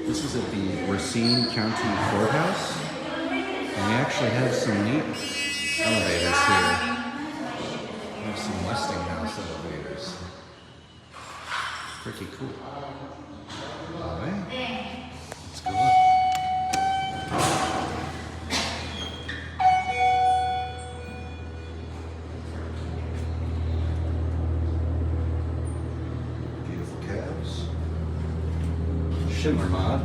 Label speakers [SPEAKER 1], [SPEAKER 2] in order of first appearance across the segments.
[SPEAKER 1] This is at the Racine County Courthouse, and we actually have some neat elevators here. We have some Westinghouse elevators. Pretty cool. All right, let's go up. Beautiful cabs. Schindler mod.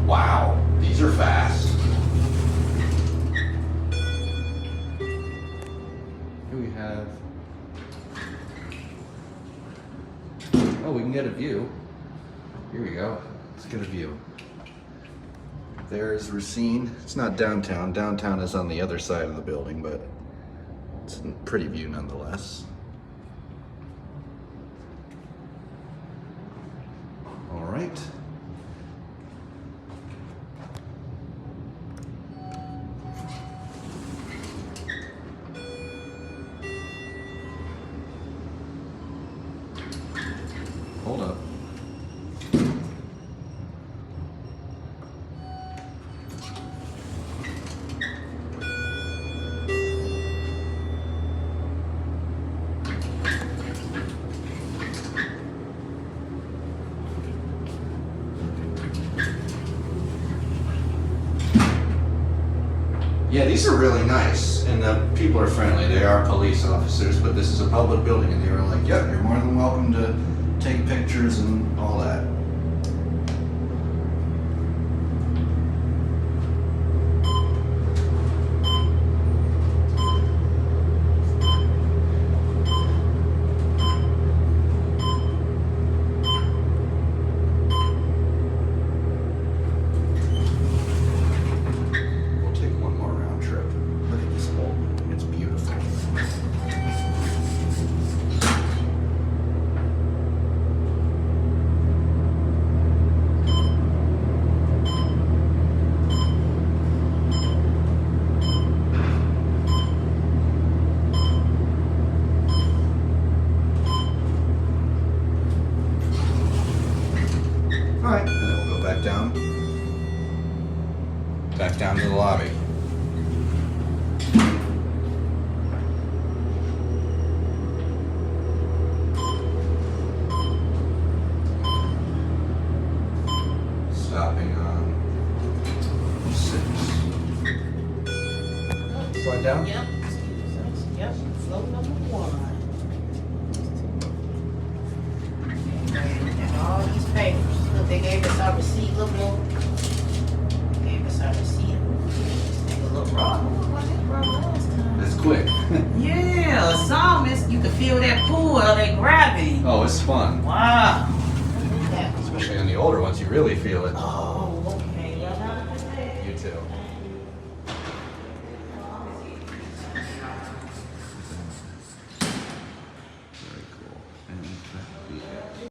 [SPEAKER 1] Wow, these are fast. Here we have, oh, we can get a view. Here we go. Let's get a view. There's Racine. It's not downtown. Downtown is on the other side of the building, but it's a pretty view nonetheless. All right. Hold up. Yeah, these are really nice, and the people are friendly. They are police officers, but this is a public building, and they were like, "Yep, you're more than welcome to take pictures and all that." We'll take one more round trip. Look at this whole building. It's beautiful. All right, and then we'll go back down to the lobby. Stopping on 6. Slide down?
[SPEAKER 2] Yep. Yep. Float number 1. And all these papers. Look, they gave us our receipt. Look. Gave us our receipt. This nigga look raw. What was it raw last time?
[SPEAKER 1] It's quick.
[SPEAKER 2] Yeah, a psalmist. You can feel that pull or they grabbing.
[SPEAKER 1] Oh, it's fun.
[SPEAKER 2] Wow. Yeah.
[SPEAKER 1] Especially on the older ones, you really feel it.
[SPEAKER 2] Oh, okay. Y'all have a good day.
[SPEAKER 1] You too.